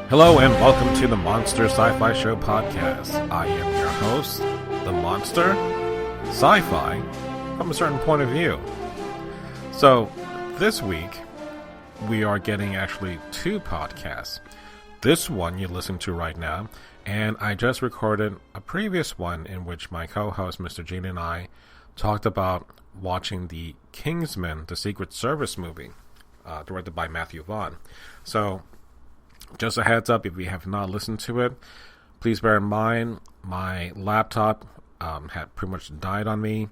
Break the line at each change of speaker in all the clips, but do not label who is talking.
Hello and welcome to the Monster Sci-Fi Show podcast. I am your host, the Monster, Sci-Fi, from a certain point of view. So, this week, we are getting actually two podcasts. This one you listen to right now, and I just recorded a previous one in which my co-host, Mr. Gene, and I talked about watching the Kingsman, the Secret Service movie, directed by Matthew Vaughn. So, just a heads up, if you have not listened to it, please bear in mind my laptop had pretty much died on me.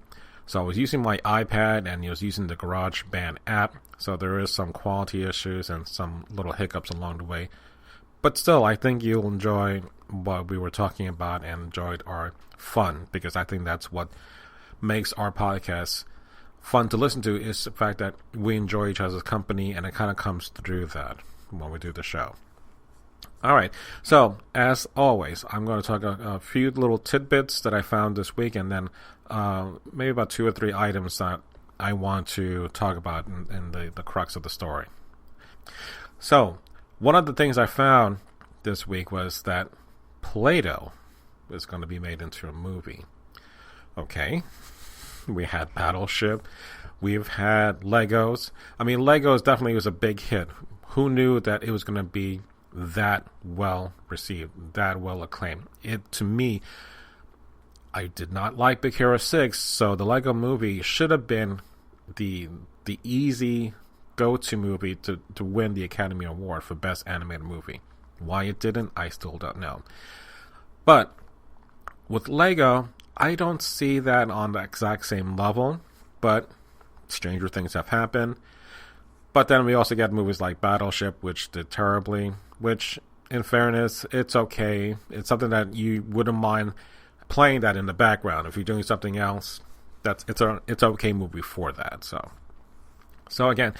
So I was using my iPad and I was using the GarageBand app. So there is some quality issues and some little hiccups along the way. But still, I think you'll enjoy what we were talking about and enjoyed our fun, because I think that's what makes our podcast fun to listen to, is the fact that we enjoy each other's company, and it kind of comes through that when we do the show. All right, so as always, I'm going to talk a few little tidbits that I found this week, and then maybe about 2 or 3 items that I want to talk about in the crux of the story. So, one of the things I found this week was that Play-Doh is going to be made into a movie. Okay, we had Battleship, we've had Legos. I mean, Legos definitely was a big hit. Who knew that it was going to be that well received, that well acclaimed? It, to me, I did not like Big Hero 6, so the Lego movie should have been the easy go-to movie to win the Academy Award for Best Animated Movie. Why it didn't, I still don't know. But with Lego, I don't see that on the exact same level, but stranger things have happened. But then we also get movies like Battleship, which did terribly, which, in fairness, it's okay. It's something that you wouldn't mind playing that in the background. If you're doing something else, it's an okay movie for that. So again,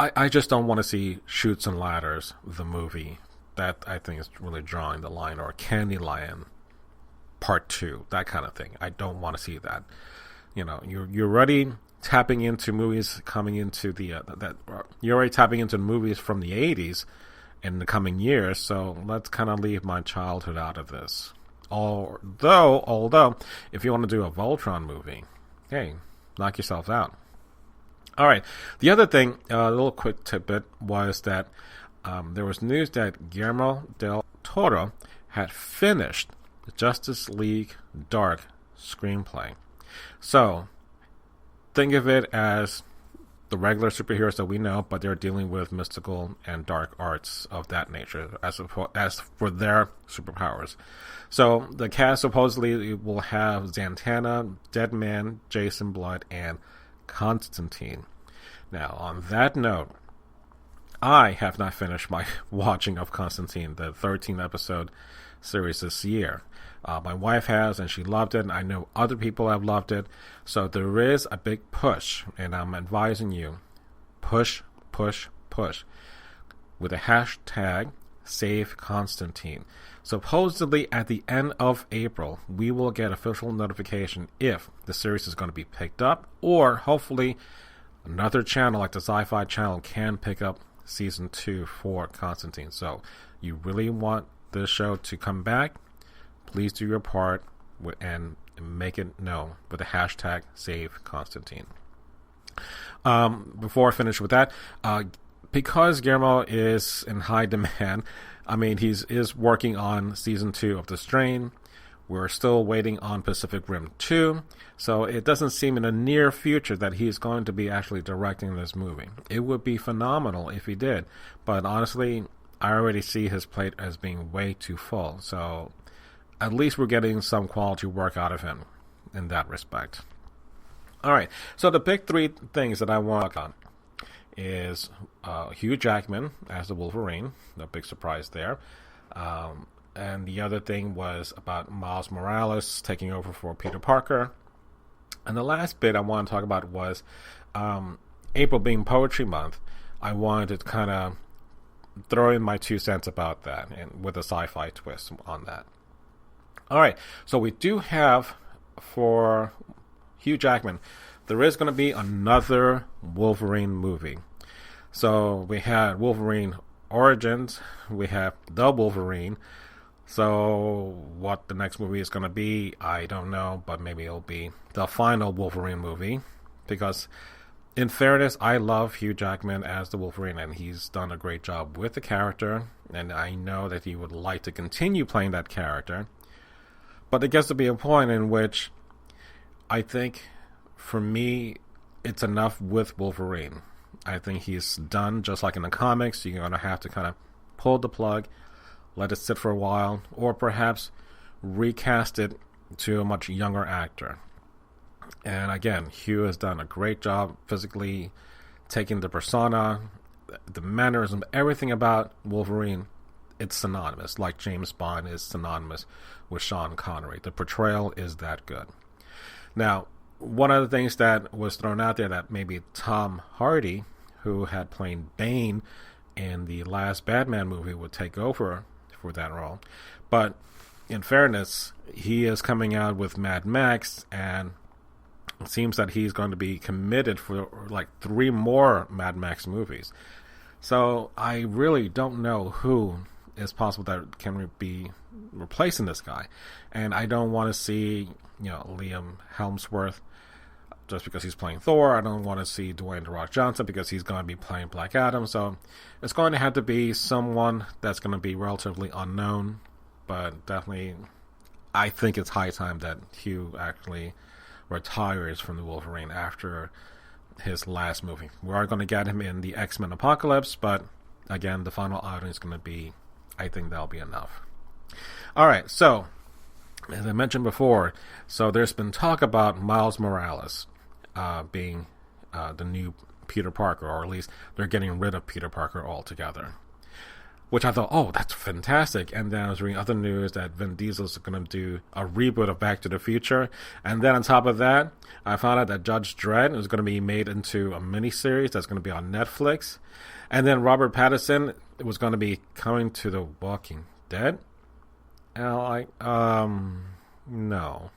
I just don't want to see Chutes and Ladders, the movie. That, I think, is really drawing the line. Or Candyland Part 2, that kind of thing. I don't want to see that. You know, you're already tapping into movies coming into you're already tapping into movies from the 80s in the coming years, so let's kind of leave my childhood out of this. Although, if you want to do a Voltron movie, hey, knock yourselves out. All right, the other thing, a little quick tidbit, was that there was news that Guillermo del Toro had finished the Justice League Dark screenplay. So, think of it as the regular superheroes that we know, but they're dealing with mystical and dark arts of that nature as for their superpowers. So the cast supposedly will have Zatanna, Deadman, Jason Blood, and Constantine. Now, on that note, I have not finished my watching of Constantine, the 13th episode series this year. My wife has, and she loved it, and I know other people have loved it. So there is a big push, and I'm advising you, push, push, push, with the hashtag Save Constantine. Supposedly, at the end of April, we will get official notification if the series is going to be picked up, or hopefully another channel like the Sci-Fi channel can pick up Season 2 for Constantine. So you really want this show to come back? Please do your part and make it known with the hashtag Save Constantine. Before I finish with that, because Guillermo is in high demand, I mean, he is working on Season 2 of The Strain. We're still waiting on Pacific Rim 2, so it doesn't seem in the near future that he's going to be actually directing this movie. It would be phenomenal if he did, but honestly, I already see his plate as being way too full, so at least we're getting some quality work out of him in that respect. All right, so the big 3 things that I want to talk on is Hugh Jackman as the Wolverine, no big surprise there. And the other thing was about Miles Morales taking over for Peter Parker. And the last bit I want to talk about was April being Poetry Month. I wanted to kind of throw in my 2 cents about that, and with a sci-fi twist on that. All right, so we do have, for Hugh Jackman, there is going to be another Wolverine movie. So we had Wolverine Origins, we have the Wolverine. So what the next movie is going to be, I don't know, but maybe it'll be the final Wolverine movie. Because, in fairness, I love Hugh Jackman as the Wolverine, and he's done a great job with the character, and I know that he would like to continue playing that character. But there gets to be a point in which I think, for me, it's enough with Wolverine. I think he's done, just like in the comics. You're going to have to kind of pull the plug, let it sit for a while, or perhaps recast it to a much younger actor. And again, Hugh has done a great job physically taking the persona, the mannerism, everything about Wolverine. It's synonymous, like James Bond is synonymous with Sean Connery. The portrayal is that good. Now, one of the things that was thrown out there that maybe Tom Hardy, who had played Bane in the last Batman movie, would take over for that role. But in fairness, he is coming out with Mad Max, and it seems that he's going to be committed for like 3 more Mad Max movies. So I really don't know who is possible that can be replacing this guy. And I don't want to see, Liam Hemsworth just because he's playing Thor. I don't want to see Dwayne "The Rock" Johnson because he's going to be playing Black Adam. So it's going to have to be someone that's going to be relatively unknown. But definitely, I think it's high time that Hugh actually retires from the Wolverine after his last movie. We are going to get him in the X-Men Apocalypse, but again, the final outing is going to be, I think that'll be enough. Alright, so as I mentioned before, so there's been talk about Miles Morales being the new Peter Parker, or at least they're getting rid of Peter Parker altogether. Which I thought, oh, that's fantastic. And then I was reading other news that Vin Diesel's going to do a reboot of Back to the Future. And then on top of that, I found out that Judge Dredd is going to be made into a miniseries that's going to be on Netflix. And then Robert Pattinson was going to be coming to The Walking Dead. And I'm like, no.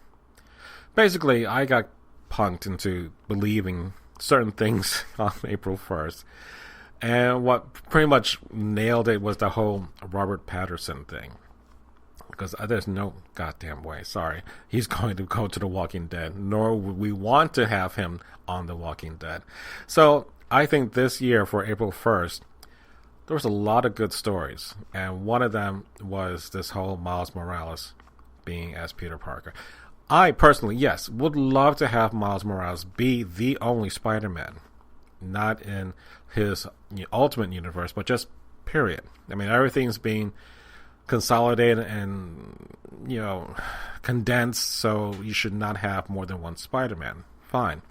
Basically, I got punked into believing certain things on April 1st. And what pretty much nailed it was the whole Robert Pattinson thing. Because there's no goddamn way, sorry, he's going to go to The Walking Dead. Nor would we want to have him on The Walking Dead. So I think this year, for April 1st, there was a lot of good stories. And one of them was this whole Miles Morales being as Peter Parker. I personally, yes, would love to have Miles Morales be the only Spider-Man. Not in his Ultimate Universe, but just period. I mean, everything's being consolidated and, condensed, so you should not have more than one Spider-Man. Fine.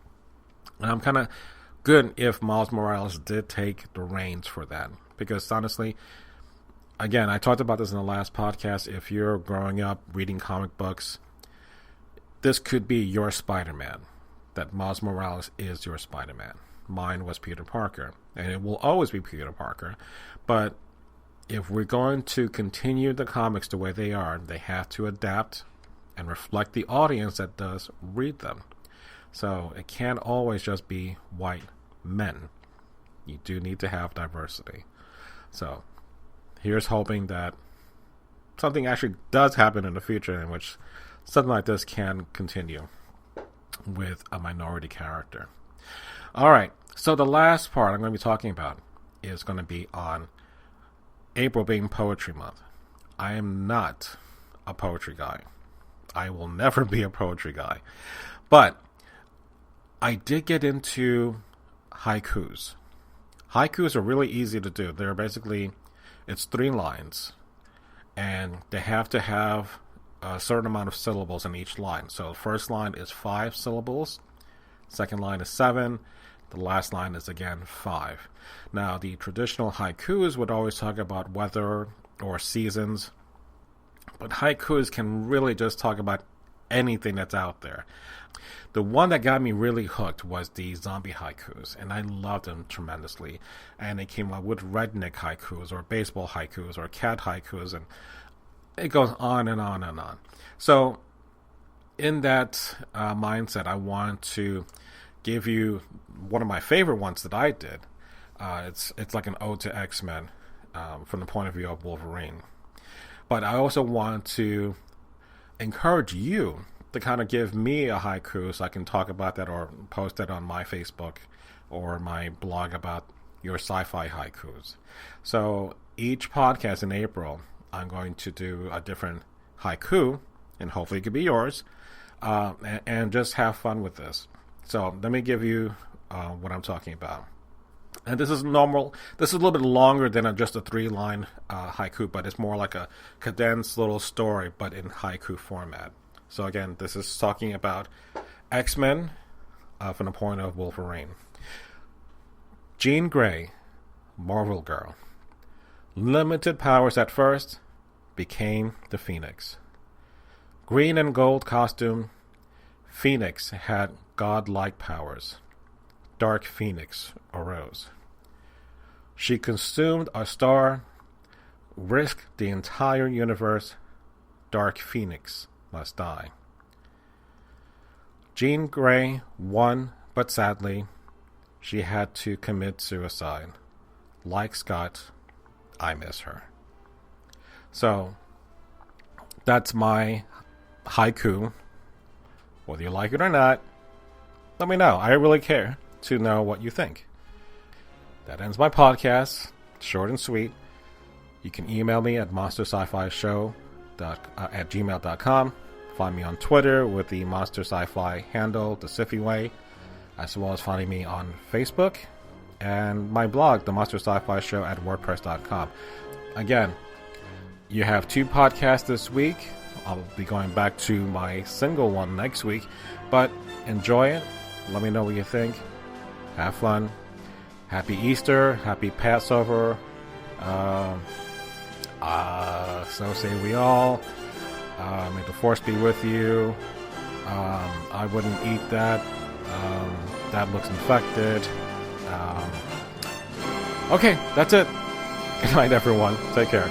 And I'm kind of good if Miles Morales did take the reins for that. Because honestly, again, I talked about this in the last podcast. If you're growing up reading comic books, this could be your Spider-Man. That Miles Morales is your Spider-Man. Mine was Peter Parker, and it will always be Peter Parker. But if we're going to continue the comics the way they are, they have to adapt and reflect the audience that does read them. So it can't always just be white men. You do need to have diversity. So here's hoping that something actually does happen in the future in which something like this can continue with a minority character. Alright, so the last part I'm going to be talking about is going to be on April being Poetry Month. I am not a poetry guy. I will never be a poetry guy. But I did get into haikus. Haikus are really easy to do. They're basically, it's 3 lines. And they have to have a certain amount of syllables in each line. So the first line is 5 syllables. Second line is 7. The last line is again 5. Now, the traditional haikus would always talk about weather or seasons, but haikus can really just talk about anything that's out there. The one that got me really hooked was the zombie haikus, and I loved them tremendously. And they came out with redneck haikus, or baseball haikus, or cat haikus, and it goes on and on and on. So, in that mindset, I want to give you one of my favorite ones that I did. It's like an ode to X-Men, from the point of view of Wolverine. But I also want to encourage you to kind of give me a haiku so I can talk about that or post it on my Facebook or my blog about your sci-fi haikus. So each podcast in April, I'm going to do a different haiku, and hopefully it could be yours, and just have fun with this. So let me give you what I'm talking about. And this is normal. This is a little bit longer than just a 3-line haiku, but it's more like a condensed little story, but in haiku format. So again, this is talking about X-Men from the point of Wolverine. Jean Grey, Marvel Girl. Limited powers at first, became the Phoenix. Green and gold costume, Phoenix had godlike powers. Dark Phoenix arose. She consumed a star, risked the entire universe. Dark Phoenix must die. Jean Grey won, but sadly, she had to commit suicide. Like Scott, I miss her. So, that's my haiku. Whether you like it or not, let me know. I really care to know what you think. That ends my podcast. Short and sweet. You can email me at monstersci-fi-show@gmail.com. Find me on Twitter with the Monster Sci-Fi handle, the Scifi way, as well as finding me on Facebook and my blog, the Monster Sci-Fi Show at WordPress.com. Again, you have 2 podcasts this week. I'll be going back to my single one next week, but enjoy it. Let me know what you think. Have fun. Happy Easter. Happy Passover. So say we all. May the Force be with you. I wouldn't eat that. That looks infected. Okay, that's it. Good night, everyone. Take care.